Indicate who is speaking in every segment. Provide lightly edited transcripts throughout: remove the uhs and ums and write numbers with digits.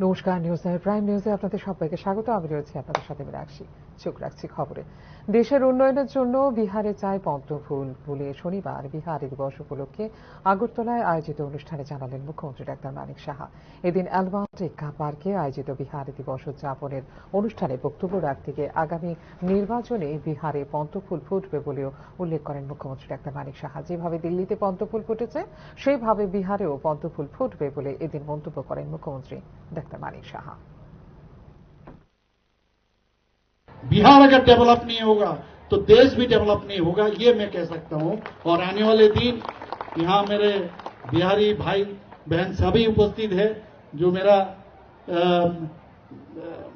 Speaker 1: নমস্কার, নিউজের প্রাইম নিউজে আপনাদের সবাইকে স্বাগত। আমি রয়েছি আপনাদের সাথে রাখছি, চোখ রাখছি খবরে। দেশের উন্নয়নের জন্য বিহারে চাই পদ্ম ফুল বলে শনিবার বিহারি দিবস উপলক্ষে আগরতলায় আয়োজিত অনুষ্ঠানে জানালেন মুখ্যমন্ত্রী ডাক্তার মানিক সাহা। এদিন অ্যালবার্ট এক্কা পার্কে আয়োজিত বিহারি দিবস উদযাপনের অনুষ্ঠানে বক্তব্য রাখতে গিয়ে আগামী নির্বাচনে বিহারে পদ্ম ফুল ফুটবে বলেও উল্লেখ করেন মুখ্যমন্ত্রী ডাক্তার মানিক সাহা। যেভাবে দিল্লিতে পদ্ম ফুল ফুটেছে সেইভাবে বিহারেও পদ্ম ফুল ফুটবে বলে এদিন মন্তব্য করেন মুখ্যমন্ত্রী डॉक्टर मानिक शाह।
Speaker 2: बिहार अगर डेवलप नहीं होगा तो देश भी डेवलप नहीं होगा, ये मैं कह सकता हूं। और आने वाले दिन यहां मेरे बिहारी भाई बहन सभी उपस्थित है। जो मेरा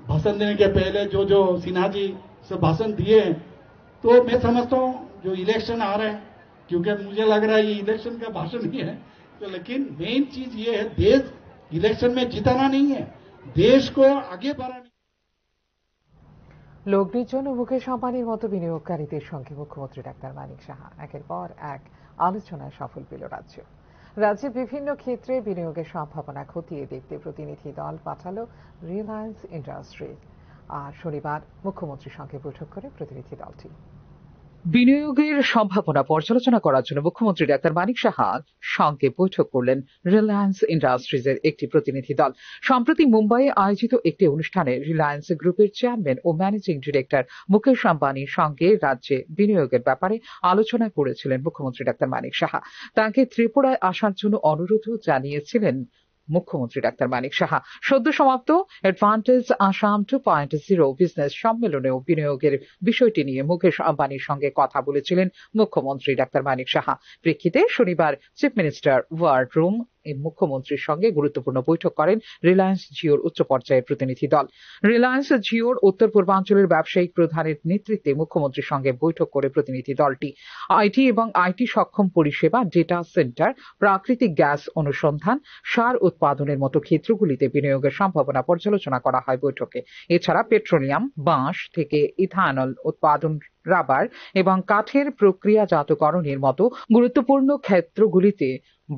Speaker 2: भाषण देने के पहले जो सिन्हा जी से भाषण दिए हैं, तो मैं समझता हूं जो इलेक्शन आ रहे हैं, क्योंकि मुझे लग रहा है ये इलेक्शन का भाषण ही है, तो लेकिन मेन चीज ये है, देश इलेक्शन में जिताना नहीं है, देश को आगे बढ़ाना।
Speaker 1: লোকনির্জন ও মুকেশ আম্বানির মতো বিনিয়োগকারীদের সঙ্গে মুখ্যমন্ত্রী ডাক্তার মানিক সাহা একের পর এক আলোচনায় সফল পেল রাজ্য। রাজ্যে বিভিন্ন ক্ষেত্রে বিনিয়োগের সম্ভাবনা খতিয়ে দেখতে প্রতিনিধি দল পাঠালো রিলায়েন্স ইন্ডাস্ট্রিজ। আর শনিবার মুখ্যমন্ত্রীর সঙ্গে বৈঠক করে প্রতিনিধি দলটি বিনিয়োগের সম্ভাবনা পর্যালোচনা করার জন্য মুখ্যমন্ত্রী ডাক্তার মানিক সাহার সঙ্গে বৈঠক করলেন রিলায়েন্স ইন্ডাস্ট্রিজের একটি প্রতিনিধি দল। সম্প্রতি মুম্বাইয়ে আয়োজিত একটি অনুষ্ঠানে রিলায়েন্স গ্রুপের চেয়ারম্যান ও ম্যানেজিং ডিরেক্টর মুকেশ আম্বানির সঙ্গে রাজ্যে বিনিয়োগের ব্যাপারে আলোচনা করেছিলেন মুখ্যমন্ত্রী ডাক্তার মানিক সাহা। তাঁকে ত্রিপুরায় আসার জন্য অনুরোধও জানিয়েছিলেন মুখ্যমন্ত্রী ডাক্তার মানিক সাহা। সদ্য সমাপ্ত অ্যাডভান্টেজ আসাম 2.0 বিজনেস সম্মেলনেও বিনিয়োগের বিষয়টি নিয়ে মুকেশ আম্বানির সঙ্গে কথা বলেছিলেন মুখ্যমন্ত্রী ডাক্তার মানিক সাহা। প্রেক্ষিতে শনিবার চিফ মিনিস্টার ওয়ার রুম মুখ্যমন্ত্রীর সঙ্গে গুরুত্বপূর্ণ বৈঠক করেন রিলায়েন্স জিওর উচ্চ পর্যায়ের প্রতিনিধি দল। রিলায়েন্স জিওর উত্তর পূর্বাঞ্চলের ব্যবসায়িক প্রধানের নেতৃত্বে মুখ্যমন্ত্রীর সঙ্গে বৈঠক করে প্রতিনিধি দলটি আইটি এবং আইটি সক্ষম পরিষেবা, ডেটা সেন্টার, প্রাকৃতিক গ্যাস অনুসন্ধান, সার উৎপাদনের মতো ক্ষেত্রগুলিতে বিনিয়োগের সম্ভাবনা পর্যালোচনা করা হয় বৈঠকে। এছাড়া পেট্রোলিয়াম, বাঁশ থেকে ইথানল উৎপাদন, রাবার এবং কাঠের প্রক্রিয়াজাতকরণের মতো গুরুত্বপূর্ণ ক্ষেত্রগুলিতে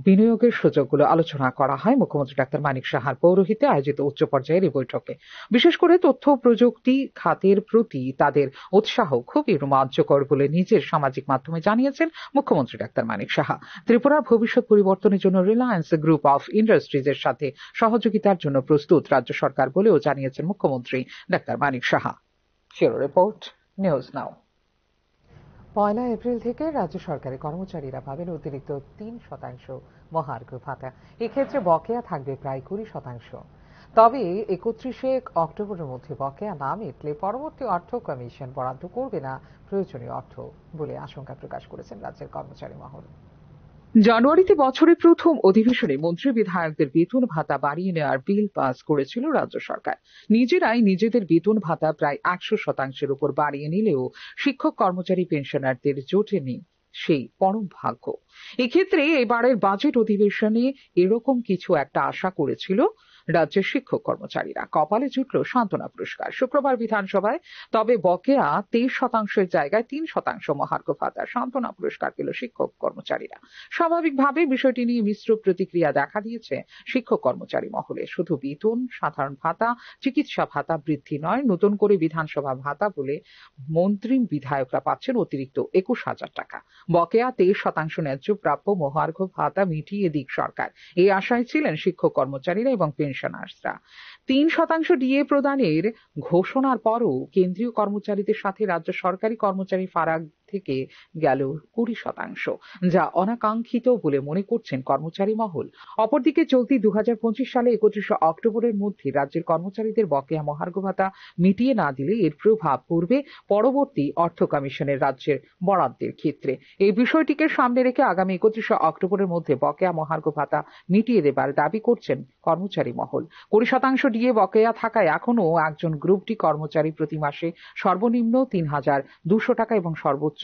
Speaker 1: বিনিয়োগের সুযোগগুলো আলোচনা করা হয় মুখ্যমন্ত্রী ডাক্তার মানিক সাহার পৌরোহিত্যে আয়োজিত উচ্চ পর্যায়ের এই বৈঠকে। বিশেষ করে তথ্য প্রযুক্তি খাতের প্রতি তাদের উৎসাহ খুবই রোমাঞ্চকর বলে নিজের সামাজিক মাধ্যমে জানিয়েছেন মুখ্যমন্ত্রী ডাক্তার মানিক সাহা। ত্রিপুরার ভবিষ্যৎ পরিবর্তনের জন্য রিলায়েন্স গ্রুপ অফ ইন্ডাস্ট্রিজের সাথে সহযোগিতার জন্য প্রস্তুত রাজ্য সরকার বলেও জানিয়েছেন মুখ্যমন্ত্রী doctor Manik Saha. Report news now. 1 April থেকে রাজ্য সরকারি কর্মচারীরা পাবেন অতিরিক্ত 3% মহার্ঘ ভাতা। এক্ষেত্রে বকেয়া থাকবে প্রায় 20%। তবে 31 অক্টোবরের মধ্যে বকেয়া না মিটলে পরবর্তী অর্থ কমিশন বরাদ্দ করবে না প্রয়োজনীয় অর্থ বলে আশঙ্কা প্রকাশ করেছেন রাজ্যের কর্মচারী মহল। জানুয়ারিতে বছরের প্রথম অধিবেশনে মন্ত্রী বিধায়কদের বেতন ভাতা বাড়িয়ে নেওয়ার বিল পাস করেছিল রাজ্য সরকার। নিজেরাই নিজেদের বেতন ভাতা প্রায় 100% উপর বাড়িয়ে নিলেও শিক্ষক কর্মচারী পেনশনারদের জোটেনি সেই পরম ভাগ্য। এক্ষেত্রে এবারের বাজেট অধিবেশনে এরকম কিছু একটা আশা করেছিল রাজ্যের শিক্ষক কর্মচারীরা। কপালে জুটল সান্ত্বনা পুরস্কার শুক্রবার বিধানসভায়। তবে বকেয়া 23% জায়গায় 3% মহার্ঘ ভাতা সান্ত্বনা পুরস্কার পেল শিক্ষক কর্মচারীরা। স্বাভাবিকভাবে বিষয়টি নিয়ে মিশ্র প্রতিক্রিয়া দেখা দিয়েছে শিক্ষক কর্মচারী মহলে। শুধু বেতন, সাধারণ ভাতা, চিকিৎসা ভাতা বৃদ্ধি নয়, নতুন করে বিধানসভা ভাতা বলে মন্ত্রী বিধায়করা পাচ্ছেন অতিরিক্ত 21,000 টাকা। বকেয়া 23% ন্যায্য প্রাপ্য মহার্ঘ ভাতা মিটিয়ে দিক সরকার, এই আশায় ছিলেন শিক্ষক কর্মচারীরা এবং পেনশনার্সরা। 3% ডিএ প্রদানের ঘোষণার পরও কেন্দ্রীয় কর্মচারীদের সাথে রাজ্য সরকারি কর্মচারী ফারাক থেকে গেল 20%, যা অনাকাঙ্ক্ষিত বলে মনে করছেন কর্মচারী মহল। অপরদিকে চলতি 2025 সালে 31 অক্টোবরের মধ্যে রাজ্যের কর্মচারীদের বকেয়া মহার্ঘ ভাতা মিটিয়ে না দিলে এর প্রভাব পড়বে পরবর্তী অর্থ কমিশনের রাজ্যের বরাদ্দের ক্ষেত্রে। এই বিষয়টিকে সামনে রেখে আগামী 31 অক্টোবরের মধ্যে বকেয়া মহার্ঘ ভাতা মিটিয়ে দেবার দাবি করছেন কর্মচারী মহল। 20% ডিএ বকেয়া থাকায় এখনো একজন গ্রুপ ডি কর্মচারী প্রতি মাসে সর্বনিম্ন 3,200 টাকা এবং সর্বোচ্চ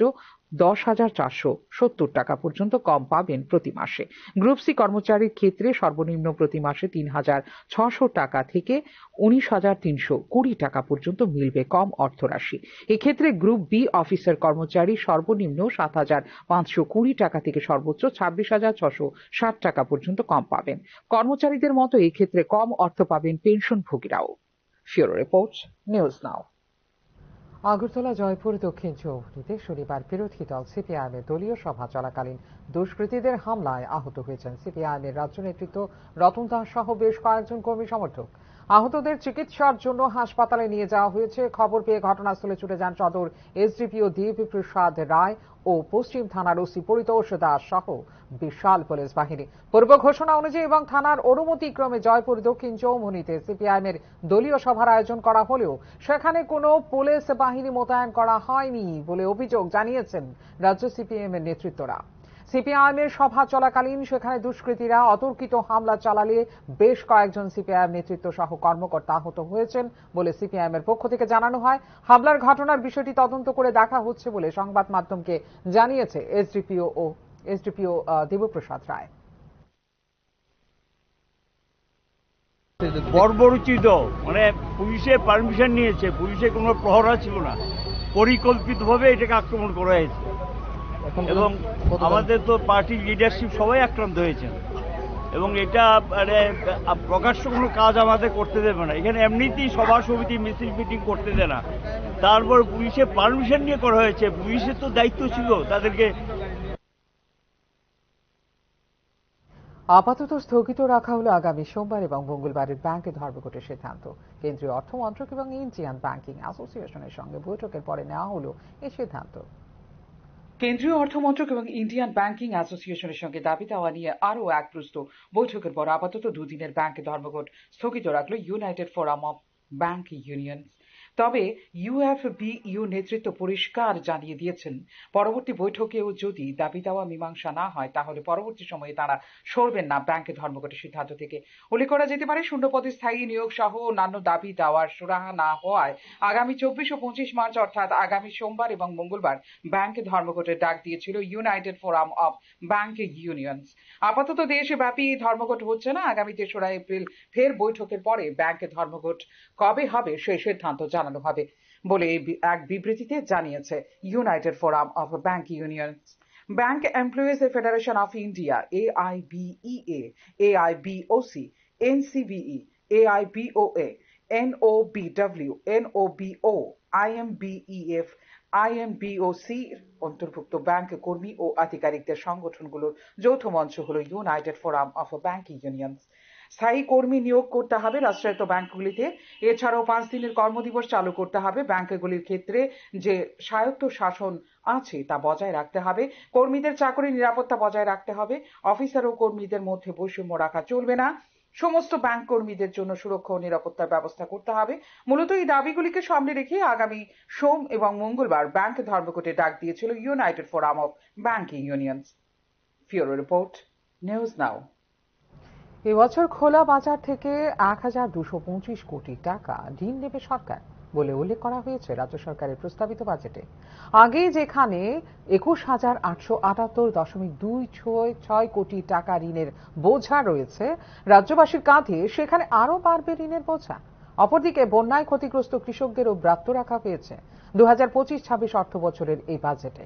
Speaker 1: 10,470 টাকা পর্যন্ত কম পাবেন প্রতি মাসে। গ্রুপ সি কর্মচারীর ক্ষেত্রে সর্বনিম্ন প্রতি মাসে 3,600 টাকা থেকে 19,320 টাকা পর্যন্ত মিলবে কম অর্থরাশি। এক্ষেত্রে গ্রুপ বি অফিসার কর্মচারী সর্বনিম্ন 7,520 টাকা থেকে সর্বোচ্চ 26,660 টাকা পর্যন্ত কম পাবেন। কর্মচারীদের মতো এই ক্ষেত্রে কম অর্থ পাবেন পেনশনভোগীরাও। Bureau report, news now. Agartala Jaipur দক্ষিণ চৌমুহনীতে শনিবার বিরোধী দল সিপিআইএমের দলীয় সভা চলাকালীন দুষ্কৃতীদের হামলায় আহত হয়েছেন সিপিআইএমের রাজ্য নেতৃত্ব রতন দাস সহ বেশ কয়েকজন কর্মী সমর্থক। আহতদের চিকিৎসার জন্য হাসপাতালে নিয়ে যাওয়া হয়েছে। খবর পেয়ে ঘটনাস্থলে ছুটে যান সদর এসডিপিও দেবী প্রসাদ রায় ও পশ্চিম থানার ওসি পরিতোষ দাস সহ বিশাল পুলিশ বাহিনী। পূর্ব ঘোষণা অনুযায়ী এবং থানার অনুমতিক্রমে জয়পুর দক্ষিণ চৌমুহনীতে সিপিআইএমের দলীয় সভার আয়োজন করা হলেও সেখানে কোনো পুলিশ বাহিনী মোতায়েন করা হয়নি বলে অভিযোগ জানিয়েছেন রাজ্য সিপিএমের নেতৃত্বরা। সিপিআইএমের সভা চলাকালীন সেখানে দুষ্কৃতীরা অতর্কিত হামলা চালালে বেশ কয়েকজন সিপিআইএম নেতৃত্ব সহ কর্মকর্তা আহত হয়েছেন বলে সিপিআইএমের পক্ষ থেকে জানানো হয়। হামলার ঘটনার বিষয়টি তদন্ত করে দেখা হচ্ছে বলে সংবাদ মাধ্যমকে জানিয়েছে এসডিপিও দেবপ্রসাদ রায়।
Speaker 3: বর্বরোচিত মানে পুলিশের পারমিশন নিয়েছে, পুলিশের কোনো প্রহরা ছিল না, পরিকল্পিতভাবে এটাকে আক্রমণ করা হয়েছে এবং আমাদের তো পার্টির লিডারশিপ সবাই আক্রান্ত হয়েছেন এবং এটা মানে প্রকাশ্য কোনো কাজ আমাদের করতে দেবে না। এখানে এমনিতেই সভা সমিতি মিছিল মিটিং করতে দেয় না, তারপর পুলিশের পারমিশন নিয়ে করা হয়েছে। পুলিশের তো দায়িত্ব ছিল তাদেরকে।
Speaker 1: আপাতত স্থগিত রাখা হলো আগামী সোমবার এবং মঙ্গলবারের ব্যাংকে ধর্মঘটের সিদ্ধান্ত। কেন্দ্রীয় অর্থমন্ত্রক এবং ইন্ডিয়ান ব্যাংকিং অ্যাসোসিয়েশনের সঙ্গে বৈঠকের পরে নেওয়া হলো এই সিদ্ধান্ত। কেন্দ্রীয় অর্থমন্ত্রক এবং ইন্ডিয়ান ব্যাংকিং অ্যাসোসিয়েশনের সঙ্গে দাবি দেওয়া নিয়ে আরও এক প্রস্ত বৈঠকের পর আপাতত দুদিনের ব্যাংকে ধর্মঘট স্থগিত রাখল United forum of bank union. তবে ইউএফবিইউ নেতৃত্ব পরিষ্কার জানিয়ে দিয়েছেন পরবর্তী বৈঠকেও যদি দাবি দেওয়া মীমাংসা না হয় তাহলে পরবর্তী সময়ে তারা সরবেন না ব্যাংকে ধর্মঘটের সিদ্ধান্ত থেকে। উল্লেখ করা যেতে পারে শূন্যপদে স্থায়ী নিয়োগ সহ অন্যান্য দাবি দেওয়ার সুরাহা না হওয়ায় আগামী 24 ও 25 মার্চ অর্থাৎ আগামী সোমবার এবং মঙ্গলবার ব্যাংকে ধর্মঘটের ডাক দিয়েছিল united forum of bank unions. আপাতত দেশব্যাপী ধর্মঘট হচ্ছে না। আগামী 3রা এপ্রিল ফের বৈঠকের পরে ব্যাংকে ধর্মঘট কবে হবে সেই সিদ্ধান্ত জানানো হবে বলে এক বিবৃতিতে জানিয়েছে United forum of bank unions. Bank employees federation of India AIBEA, AIBOC, NCBE, AIBOA, NOBW, NOBO, IMBEF, IMBOC অন্তর্ভুক্ত ব্যাংক কর্মী ও আধিকারিকদের সংগঠনগুলোর যৌথ মঞ্চ হল United forum of bank unions. স্থায়ী কর্মী নিয়োগ করতে হবে রাষ্ট্রায়ত্ত ব্যাংকগুলিতে। এছাড়াও 5 দিনের কর্মদিবস চালু করতে হবে। ব্যাংকগুলির ক্ষেত্রে যে স্বায়ত্ত শাসন আছে তা বজায় রাখতে হবে। কর্মীদের চাকরি নিরাপত্তা বজায় রাখতে হবে। অফিসার ও কর্মীদের মধ্যে বৈষম্য রাখা চলবে না। সমস্ত ব্যাংক কর্মীদের জন্য সুরক্ষা ও নিরাপত্তার ব্যবস্থা করতে হবে। মূলত এই দাবিগুলিকে সামনে রেখে আগামী সোম এবং মঙ্গলবার ব্যাংক ধর্মঘটের ডাক দিয়েছিল united forum of banking unions. Bureau report, news now. এবছর খোলা বাজার থেকে 1,225 কোটি টাকা ঋণ নেবে সরকার বলে উল্লেখ করা হয়েছে রাজ্য সরকারের প্রস্তাবিত বাজেটে। আগে যেখানে 21,878.266 কোটি টাকা ঋণের বোঝা রয়েছে রাজ্যবাসীর কাঁধে, সেখানে আরো বাড়বে ঋণের বোঝা। অপরদিকে বন্যায় ক্ষতিগ্রস্ত কৃষকদেরও ব্রাত্য রাখা হয়েছে 2025-26 অর্থ বছরের এই বাজেটে।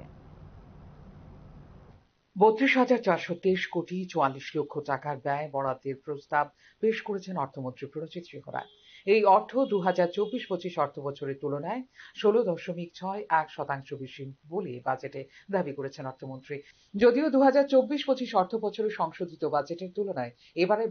Speaker 1: 32,423 কোটি 44 লক্ষ টাকার ব্যয় বরাদ্দের প্রস্তাব পেশ করেছেন অর্থমন্ত্রী প্রণজিৎ সিংহ রায়। এই অর্থ 2024-25 অর্থ বছরের তুলনায় 16.61% বেশি বলে বাজেটে দাবি করেছেন অর্থমন্ত্রী। যদিও 2024-25 অর্থ বছরের সংশোধিত বাজেটের তুলনায় এবারে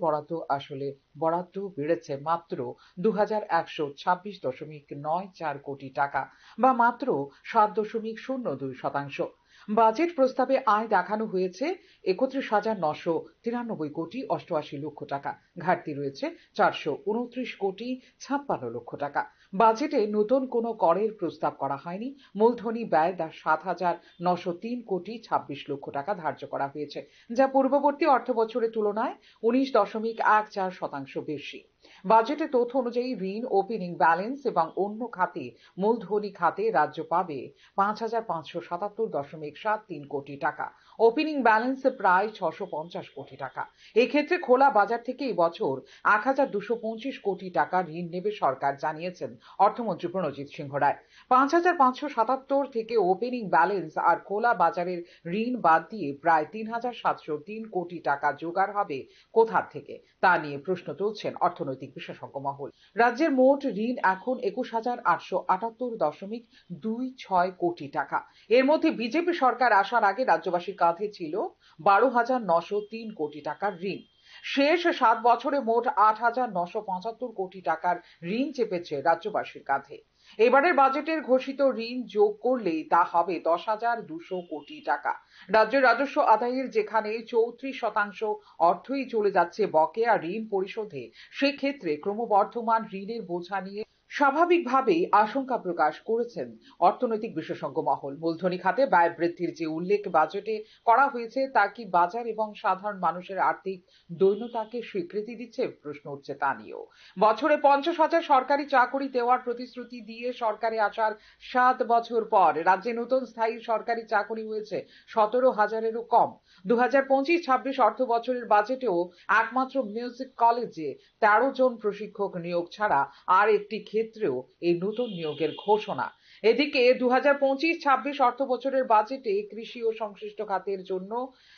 Speaker 1: বরাদ্দ বেড়েছে মাত্র 2,126.94 কোটি টাকা বা মাত্র 7.02%। বাজেট প্রস্তাবে আয় দেখানো হয়েছে 31,993 কোটি 88 লক্ষ টাকা। ঘাটতি রয়েছে 429 কোটি 56 লক্ষ টাকা। বাজেটে নতুন কোনো করের প্রস্তাব করা হয়নি। মূলধনী ব্যয় 7,903 কোটি 26 লক্ষ টাকা ধার্য করা হয়েছে, যা পূর্ববর্তী অর্থ বছরের তুলনায় 19.14% বেশি। বাজেটের তথ্য অনুযায়ী ঋণ, ওপেনিং ব্যালেন্স এবং অন্য খাতে মূলধনী খাতে রাজ্য পাবে 5,577.57 3 কোটি টাকা। ওপেনিং ব্যালেন্স প্রায় 650 কোটি টাকা। এই ক্ষেত্রে খোলা বাজার থেকে এই বছর 1225 কোটি টাকা ঋণ নেবে সরকার, জানিয়েছেন অর্থমন্ত্রী প্রণজিৎ সিংহ রায়। 5577 থেকে ওপেনিং ব্যালেন্স আর খোলা বাজারের ঋণ বাদ দিয়ে প্রায় 3703 কোটি টাকা জোগাড় হবে কোথা থেকে, তা নিয়ে প্রশ্ন তুলছেন অর্থনৈতিক বিশেষজ্ঞ মহল। রাজ্যের মোট ঋণ এখন 21,878.26 কোটি টাকা। এর মধ্যে বিজেপি সরকার আসার আগে রাজ্যবাসীর কাঁধে ছিল 12,903 কোটি টাকার ঋণ। শেষ 7 বছরে মোট 8,975 কোটি টাকার ঋণ চেপেছে রাজ্যবাসীর কাঁধে। এবারের বাজেটের ঘোষিত ঋণ যোগ করলে তা হবে 10,200 কোটি টাকা। রাজ্যের রাজস্ব আদায়ের যেখানে 34% অর্থই চলে যাচ্ছে বকেয়া ঋণ পরিশোধে, সেক্ষেত্রে ক্রমবর্ধমান ঋণের বোঝা নিয়ে স্বাভাবিকভাবেই আশঙ্কা প্রকাশ করেছেন অর্থনৈতিক বিশেষজ্ঞ মহল। মূলধনী খাতে ব্যয় বৃদ্ধির যে উল্লেখ বাজেটে করা হয়েছে তা কি বাজার এবং সাধারণ মানুষের আর্থিক দৈন্যতাকে স্বীকৃতি দিচ্ছে, প্রশ্ন উঠছে তা নিয়েও। বছরে 50,000 সরকারি চাকরি দেওয়ার প্রতিশ্রুতি দিয়ে সরকারে আসার 7 বছর পর রাজ্যে নতুন স্থায়ী সরকারি চাকরি হয়েছে 17,000-এরও কম। 2025-26 অর্থ বছরের বাজেটেও একমাত্র মিউজিক কলেজে 13 জন প্রশিক্ষক নিয়োগ ছাড়া আর একটি ক্ষেত্রেও এই নতুন নিয়োগের ঘোষণা। এদিকে 2025-26 অর্থ বছরের বাজেটে কৃষি ও সংশ্লিষ্ট খাতের জন্য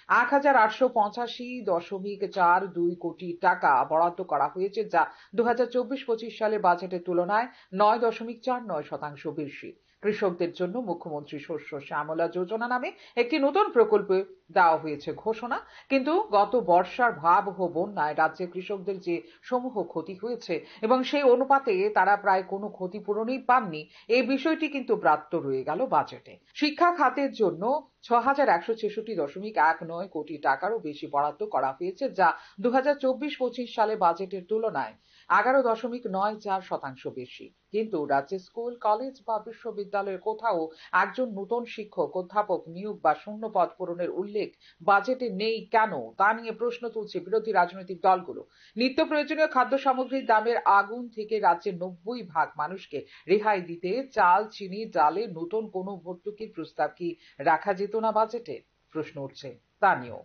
Speaker 1: 1,885.42 কোটি টাকা বরাদ্দ করা হয়েছে, যা 2024-25 সালের বাজেটের তুলনায় 9.49% বেশি। কৃষকদের জন্য মুখ্যমন্ত্রী শস্য শ্যামলা যোজনা নামে একটি নতুন প্রকল্পে দেওয়া হয়েছে ঘোষণা। কিন্তু গত বর্ষার ভয়াবহ বন্যায় রাজ্যের কৃষকদের যে সমূহ ক্ষতি হয়েছে এবং সেই অনুপাতে তারা প্রায় কোনো ক্ষতিপূরণই পাননি, এই বিষয়টি কিন্তু ব্রাত্য রয়ে গেল বাজেটে। শিক্ষা খাতের জন্য 6,166.19 কোটি টাকারও বেশি বরাদ্দ করা হয়েছে, যা 2024-25 সালে বাজেটের তুলনায় 11.94% বেশি। কিন্তু রাজ্যের স্কুল, কলেজ বা বিশ্ববিদ্যালয়ের কোথাও একজন নতুন শিক্ষক, অধ্যাপক নিয়োগ বা শূন্য পদ পূরণের উল্লেখ বাজেটে নেই কেন, তা নিয়ে প্রশ্ন তুলছে বিরোধী রাজনৈতিক দলগুলো। নিত্য প্রয়োজনীয় খাদ্য সামগ্রীর দামের আগুন থেকে রাজ্যের 90% মানুষকে রেহাই দিতে চাল, চিনি, ডালে নতুন কোনো ভর্তুকির প্রস্তাব কি রাখা যেত না বাজেটে, প্রশ্ন উঠছে তা নিয়েও।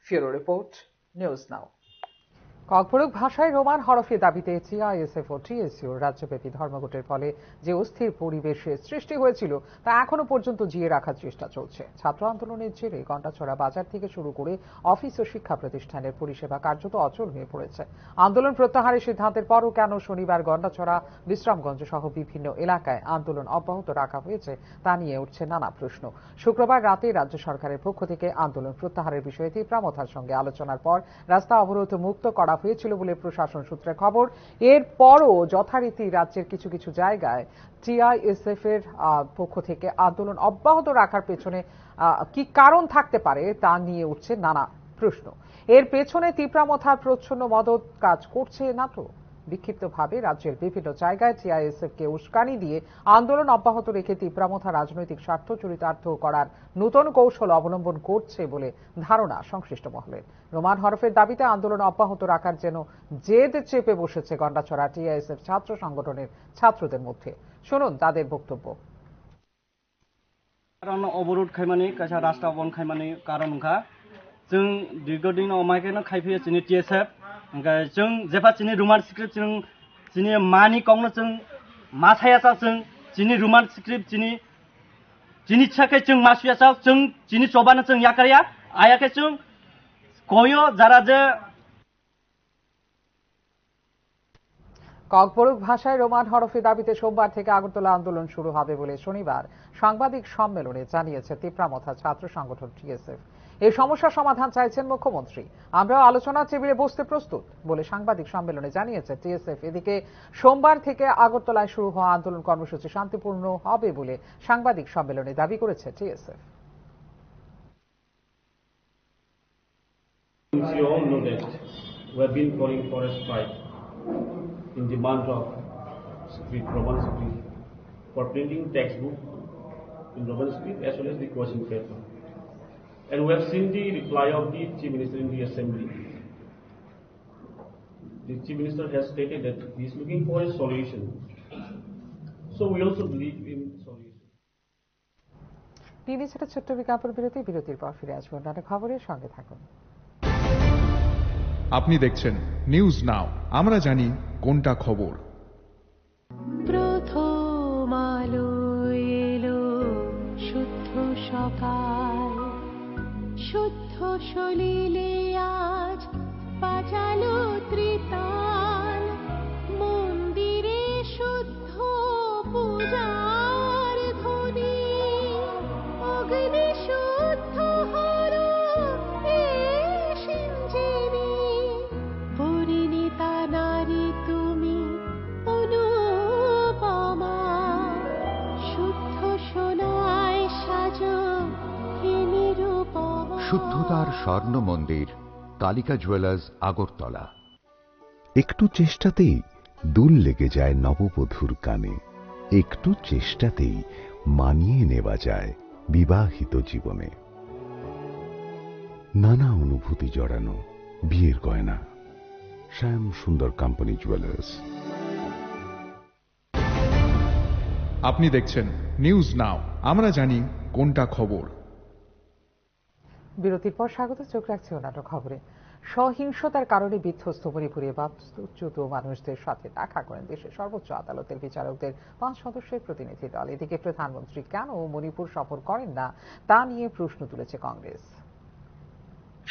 Speaker 1: ফিউরো রিপোর্ট, নিউজ নাও। ককবরক ভাষায় রোমান হরফে দাবিতে টিআইএসএফ ও টিএসইউ রাজ্যব্যাপী ধর্মঘটের ফলে যে অস্থির পরিবেশের সৃষ্টি হয়েছিল তা এখনো পর্যন্ত জিয়ে রাখার চেষ্টা চলছে। ছাত্র আন্দোলনের জেরে গন্ডাছড়া বাজার থেকে শুরু করে অফিস ও শিক্ষা প্রতিষ্ঠানের পরিষেবা কার্যত অচল হয়ে পড়েছে। আন্দোলন প্রত্যাহারের সিদ্ধান্তের পরও কেন শনিবার গন্ডাছড়া, বিশ্রামগঞ্জ সহ বিভিন্ন এলাকায় আন্দোলন অব্যাহত রাখা হয়েছে তা নিয়ে উঠছে নানা প্রশ্ন। শুক্রবার রাতে রাজ্য সরকারের পক্ষ থেকে আন্দোলন প্রত্যাহারের বিষয়ে তীব্রামথার সঙ্গে আলোচনার পর রাস্তা অবরোধ মুক্ত করা হয়েছিল বলে প্রশাসন সূত্রে খবর। এরপরও যথারীতি রাজ্যের কিছু কিছু জায়গায় টিআইএসএফ এর পক্ষ থেকে আন্দোলন অব্যাহত রাখার পেছনে কি কারণ থাকতে পারে তা নিয়ে উঠছে নানা প্রশ্ন। এর পেছনে তীব্রামথার প্রচ্ছন্ন মদত কাজ করছে না তো? বিক্ষিপ্তভাবে রাজ্যের বিভিন্ন জায়গায় টিআইএসএফ কে উস্কানি দিয়ে আন্দোলন অব্যাহত রেখে তীব্রামথা রাজনৈতিক স্বার্থ চরিতার্থ করার নতুন কৌশল অবলম্বন করছে বলে ধারণা সংশ্লিষ্ট মহলের। রোমান হরফের দাবিতে আন্দোলন অব্যাহত রাখার যেন জেদ চেপে বসেছে গন্ডাছড়া টিআইএসএফ ছাত্র সংগঠনের ছাত্রদের মধ্যে। শুনুন তাদের বক্তব্য।
Speaker 4: কারণ অবরোধ খাইমানি কাছা রাস্তা বন খাইমানি কারণ খা जों दीर्घदिन अमायकेनो खायफैयो जोंनि टीएसएफ ओमफ्राय जों जेफा जोंनि रुमान स्क्रिप्ट जों जोंनि मानि काउनो जों मा थायासा जों जोंनि रुमान स्क्रिप्ट जोंनि थाखाय जों मासुयासा जों जोंनि जबानो जों याकारिया आयाके जों कयो যারা যে
Speaker 1: ককবরক ভাষায় রোমান হরফে দাবিতে সোমবার থেকে আগরতলা আন্দোলন শুরু হবে বলে শনিবার সাংবাদিক সম্মেলনে জানিয়েছে তীব্রামথা ছাত্র সংগঠন টিএসএফ। এই সমস্যার সমাধান চাইছেন মুখ্যমন্ত্রী। আমরাও আলোচনার টেবিলে বসতে প্রস্তুত বলে সাংবাদিক সম্মেলনে জানিয়েছে টিএসএফ। এদিকে সোমবার থেকে আগরতলায় শুরু হওয়া আন্দোলন কর্মসূচি শান্তিপূর্ণ হবে বলে সাংবাদিক সম্মেলনে দাবি করেছে TSF.
Speaker 5: You all know that we have been calling for a strike in demand of script, Roman script, for printing textbook in Roman script as well as the question paper. And we have seen the reply of the Chief Minister in the Assembly. The Chief Minister has stated that he is looking for a solution. So we also believe in solution.
Speaker 1: নিয়ে ছোট ছোট্ট বিজ্ঞাপন বিরতির পর ফিরে আসবো অন্যান্য খবরের সঙ্গে থাকুন।
Speaker 6: আপনি দেখছেন নিউজ নাও, আমরা জানি কোনটা খবর।
Speaker 7: প্রথম আলো এলো শুদ্ধ সকাল, শুদ্ধ সলিলে আজ বাজালো ত্রিতাল, মন্দিরে শুদ্ধ পূজার ধ্বনি, অগ্নি শুদ্ধ হলো সিঞ্জিনী, পরিণীতা নারী তুমি অনুপমা, শুদ্ধ সোনায় সাজো হে নিরুপমা।
Speaker 8: শুদ্ধতার স্বর্ণ মন্দির, কালিকা জুয়েলার্স, আগরতলা।
Speaker 9: একটু চেষ্টাতেই দুল লেগে যায় নববধূর কানে, একটু চেষ্টাতেই মানিয়ে নেওয়া যায় বিবাহিত জীবনে। নানা অনুভূতি জড়ানো বিয়ের গয়না, শ্যাম সুন্দর কোম্পানি জুয়েলার্স।
Speaker 6: আপনি দেখছেন নিউজ নাও, আমরা জানি কোনটা খবর।
Speaker 1: বিরতির পর স্বাগত, চোখ রাখছে অন্যান্য খবরে। সহিংসতার কারণে বিধ্বস্ত মণিপুরে বাস্তুচ্যুত মানুষদের সাথে দেখা করেন দেশের সর্বোচ্চ আদালতের বিচারকদের 5 সদস্যের প্রতিনিধি দল। এদিকে প্রধানমন্ত্রী কেন মণিপুর সফর করেন না তা নিয়ে প্রশ্ন তুলেছে কংগ্রেস।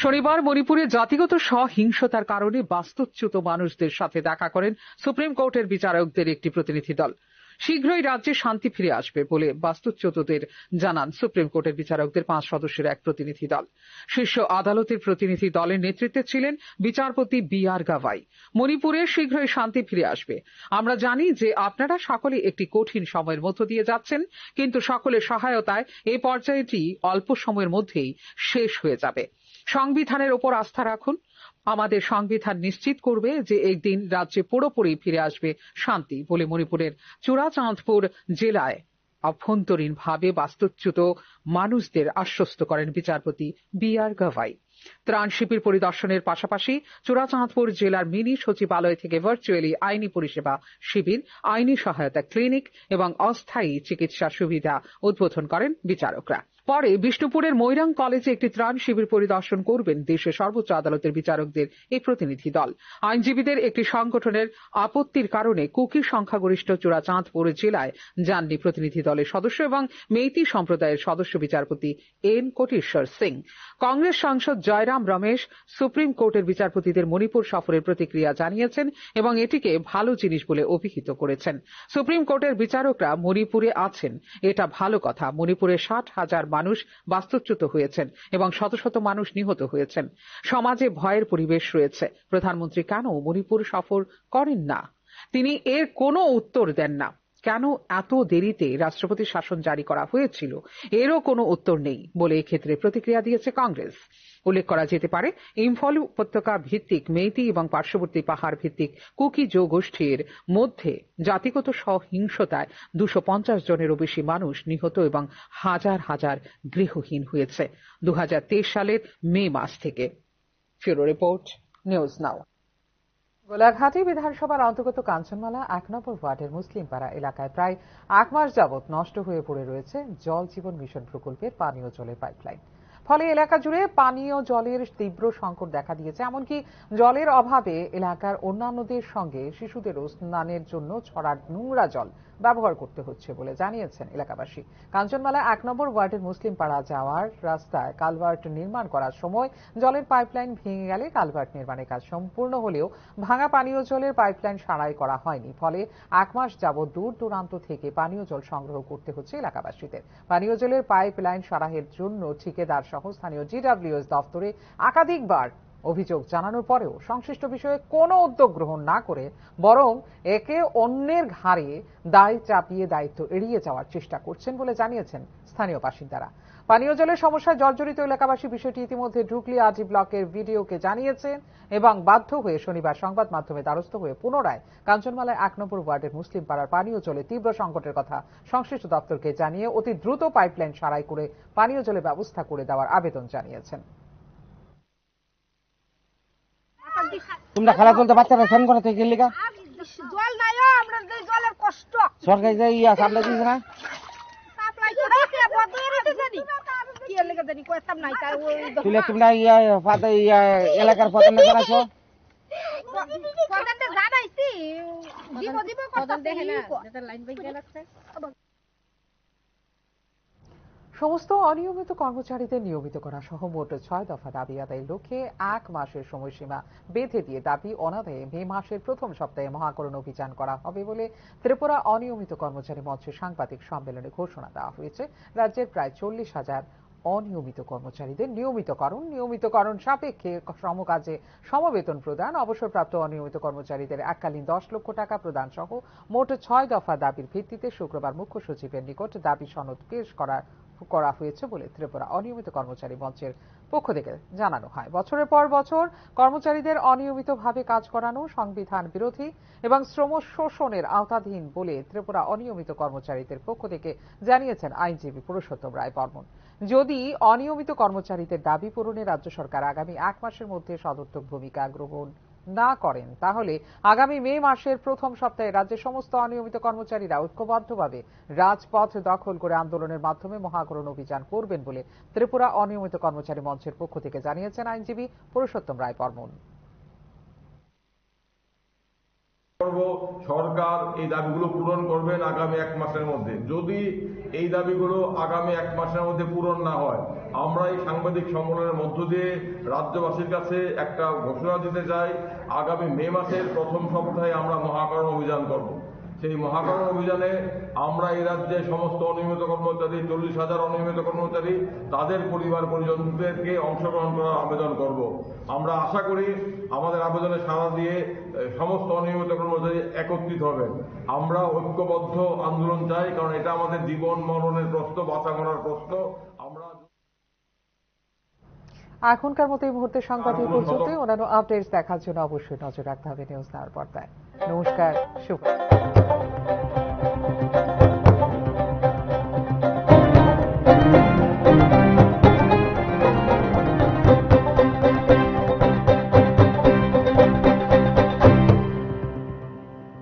Speaker 1: শনিবার মণিপুরে জাতিগত সহিংসতার কারণে বাস্তুচ্যুত মানুষদের সাথে দেখা করেন সুপ্রিম কোর্টের বিচারকদের একটি প্রতিনিধি দল। শীঘ্রই রাজ্যে শান্তি ফিরে আসবে বলে বাস্তুচ্যুতদের জানান সুপ্রিম কোর্টের বিচারকদের 5 সদস্যের এক প্রতিনিধি দল। শীর্ষ আদালতের প্রতিনিধি দলের নেতৃত্বে ছিলেন বিচারপতি BR গাভাই। মণিপুরে শীঘ্রই শান্তি ফিরে আসবে। আমরা জানি যে আপনারা সকলে একটি কঠিন সময়ের মধ্য দিয়ে যাচ্ছেন, কিন্তু সকলের সহায়তায় এই পর্যায়টি অল্প সময়ের মধ্যেই শেষ হয়ে যাবে। সংবিধানের ওপর আস্থা রাখুন। আমাদের সংবিধান নিশ্চিত করবে যে একদিন রাজ্যে পুরোপুরি ফিরে আসবে শান্তি বলে মণিপুরের চূড়াচাঁদপুর জেলায় অভ্যন্তরীণভাবে বাস্তুচ্যুত মানুষদের আশ্বস্ত করেন বিচারপতি BR গাভাই। ত্রাণ শিবির পরিদর্শনের পাশাপাশি চূড়াচাঁদপুর জেলার মিনি সচিবালয় থেকে ভার্চুয়ালি আইনি পরিষেবা শিবির, আইনি সহায়তা ক্লিনিক এবং অস্থায়ী চিকিৎসা সুবিধা উদ্বোধন করেন বিচারকরা। পরে বিষ্ণুপুরের মৈরাং কলেজে একটি ত্রাণ শিবির পরিদর্শন করবেন দেশের সর্বোচ্চ আদালতের বিচারকদের এই প্রতিনিধি দল। আইনজীবীদের একটি সংগঠনের আপত্তির কারণে কুকি সংখ্যাগরিষ্ঠ চূড়াচাঁদপুর জেলায় যাননি প্রতিনিধি দলের সদস্য এবং মেইতি সম্প্রদায়ের সদস্য বিচারপতি N কোটেশ্বর সিং। কংগ্রেস সাংসদ জয়রাম রমেশ সুপ্রিম কোর্টের বিচারপতিদের মণিপুর সফরের প্রতিক্রিয়া জানিয়েছেন এবং এটিকে ভালো জিনিস বলে অভিহিত করেছেন। সুপ্রিম কোর্টের বিচারকরা মণিপুরে আছেন, এটা ভালো কথা। মণিপুরে 60,000 মানুষ বাস্তুচ্যুত হয়েছেন এবং শত শত মানুষ নিহত হয়েছেন। সমাজে ভয়ের পরিবেশ রয়েছে। প্রধানমন্ত্রী কেন মণিপুর সফর করেন না? তিনি এর কোনো উত্তর দেন না। কেন এত দেরিতে রাষ্ট্রপতি শাসন জারি করা হয়েছিল এরও কোনো উত্তর নেই বলে এক্ষেত্রে প্রতিক্রিয়া দিয়েছে কংগ্রেস। উল্লেখ করা যেতে পারে, ইম্ফল উপত্যকা ভিত্তিক মেইতি এবং পার্শ্ববর্তী পাহাড় ভিত্তিক কুকি জনগোষ্ঠীর মধ্যে জাতিগত সহিংসতায় 250 জনেরও বেশি মানুষ নিহত এবং হাজার হাজার গৃহহীন হয়েছে 2023 সালের মে মাস থেকে। ফিরো রিপোর্ট, নিউজ নাও। গোলাঘাটি বিধানসভার অন্তর্গত কাঞ্চনমালা 1 নম্বর ওয়ার্ডের মুসলিমপাড়া এলাকায় প্রায় 1 মাস যাবৎ নষ্ট হয়ে পড়ে রয়েছে জল জীবন মিশন প্রকল্পের পানীয় জলের পাইপলাইন। ফলে এলাকা জুড়ে পানীয় জলের তীব্র সংকট দেখা দিয়েছে। এমনকি জলের অভাবে এলাকার অন্যান্যদের সঙ্গে শিশুদেরও স্নানের জন্য ছড়ার নোংরা জল ব্যবহার করতে হচ্ছে বলে জানিয়েছেন এলাকাবাসী। কাঞ্চনমালা 1 নম্বর ওয়ার্ডের মুসলিম পাড়া যাওয়ার রাস্তায় কালভার্ট নির্মাণ করার সময় জলের পাইপলাইন ভেঙে গেলে কালভার্ট নির্মাণের কাজ সম্পূর্ণ হলেও ভাঙা পানীয় জলের পাইপলাইন সারাই করা হয়নি। ফলে 1 মাস যাবৎ দূর দূরান্ত থেকে পানীয় জল সংগ্রহ করতে হচ্ছে এলাকাবাসীদের। পানীয় জলের পাইপলাইন সারাইয়ের জন্য ঠিকাদার সহ স্থানীয় GWS দপ্তরে একাধিকবার অভিযোগ জানানোর পরেও সংশ্লিষ্ট বিষয়ে কোনো উদ্যোগ গ্রহণ না করে বরং একে অন্যের ঘাড়ে দায় চাপিয়ে দায়িত্ব এড়িয়ে যাওয়ার চেষ্টা করছেন বলে জানিয়েছেন স্থানীয় বাসিন্দারা। পানীয় জলের সমস্যায় জর্জরিত এলাকাবাসী বিষয়টি ইতিমধ্যে ঢুকলিয়াটি ব্লকের ভিডিওকে জানিয়েছেন এবং বাধ্য হয়ে শনিবার সংবাদ মাধ্যমে দ্বারস্থ হয়ে পুনরায় কাঞ্চনমালায় 1 নম্বর ওয়ার্ডের মুসলিম পাড়ার পানীয় জলে তীব্র সংকটের কথা সংশ্লিষ্ট দপ্তরকে জানিয়ে অতি দ্রুত পাইপলাইন সারাই করে পানীয় জলের ব্যবস্থা করে দেওয়ার আবেদন জানিয়েছেন।
Speaker 10: তোমরা খেলা চলতে বাচ্চারা ফ্যান করে থেকে গেলি
Speaker 11: জল নাই, আমরা জলের কষ্ট
Speaker 10: সরকারি ইয়া সাপ্লাই দিয়েছে না,
Speaker 11: সাপ্লাই করে জানি কি এর লেগে জানি কইতাম নাই তাই ওই
Speaker 10: তুলে তোমরা এলাকার প্রধানকে জানাইছো?
Speaker 11: প্রধানকে জানাইছি দিব প্রধান দেখে না যেটা লাইন বাইকে রাখছে।
Speaker 1: সমস্ত অনিয়মিত কর্মচারীদের নিয়মিত করা সহ মোট 6 দফা দাবি আদায়ের লক্ষ্যে 1 মাসের সময়সীমা বেঁধে দিয়ে দাবি অনাদায়ে মে মাসের প্রথম সপ্তাহে মহাকরণ অভিযান করা হবে বলে ত্রিপুরা অনিয়মিত কর্মচারী মঞ্চের সাংবাদিক সম্মেলনে ঘোষণা দেওয়া হয়েছে। রাজ্যের প্রায় 40,000 অনিয়মিত কর্মচারীদের নিয়মিতকরণ সাপেক্ষে সমকাজে সমবেতন প্রদান, অবসরপ্রাপ্ত অনিয়মিত কর্মচারীদের এককালীন 10 লক্ষ টাকা প্রদান সহ মোট 6 দফা দাবির ভিত্তিতে শুক্রবার মুখ্য সচিবের নিকট দাবি সনদ পেশ করা হয়েছে বলে ত্রিপুরা অনিয়মিত কর্মচারী মঞ্চের পক্ষ থেকে জানানো হয়। বছরের পর বছর কর্মচারীদের অনিয়মিতভাবে কাজ করানো সংবিধান বিরোধী এবং শ্রম শোষণের আওতাধীন বলে ত্রিপুরা অনিয়মিত কর্মচারীদের পক্ষ থেকে জানিয়েছেন আইনজীবী পুরুষোত্তম রায় বর্মন। যদি অনিয়মিত কর্মচারীদের দাবি পূরণে রাজ্য সরকার আগামী 1 মাসের মধ্যে সদর্থক ভূমিকা গ্রহণ না করেন তাহলে আগামী মে মাসের প্রথম সপ্তাহে রাজ্যের সমস্ত অনিয়মিত কর্মচারীরা ঐক্যবদ্ধভাবে রাজপথ দখল করে আন্দোলনের মাধ্যমে মহাকরণ অভিযান করবেন বলে ত্রিপুরা অনিয়মিত কর্মচারী মঞ্চের পক্ষ থেকে জানিয়েছেন আইনজীবী পুরুষোত্তম রায় বর্মন।
Speaker 12: সরকার এই দাবিগুলো পূরণ করবেন আগামী 1 মাসের মধ্যে। যদি এই দাবিগুলো আগামী 1 মাসের মধ্যে পূরণ না হয়, আমরা এই সাংবাদিক সম্মেলনের মধ্য দিয়ে রাজ্যবাসীর কাছে একটা ঘোষণা দিতে চাই, আগামী মে মাসের প্রথম সপ্তাহে আমরা মহাকরণ অভিযান করব। সেই মহাকরণ অভিযানে আমরা এই রাজ্যে সমস্ত অনিয়মিত কর্মচারী 40,000 অনিয়মিত কর্মচারী তাদের পরিবার পরিজনদেরকে অংশগ্রহণ করার আবেদন করব। আমরা আশা করি আমাদের আবেদনে সাড়া দিয়ে সমস্ত অনিয়মিত কর্মচারী একত্রিত হবেন। আমরা ঐক্যবদ্ধ আন্দোলন চাই, কারণ এটা আমাদের জীবন মরণের প্রশ্ন, বাঁচা মরার প্রশ্ন। আমরা
Speaker 1: এখনকার মতো এই মুহূর্তে সংবাদ এই পর্যন্তই। অন্যান্য আপডেটস দেখার জন্য অবশ্যই নজর রাখতে হবে নিউজ নাওর পর্দায়। নমস্কার, শুভ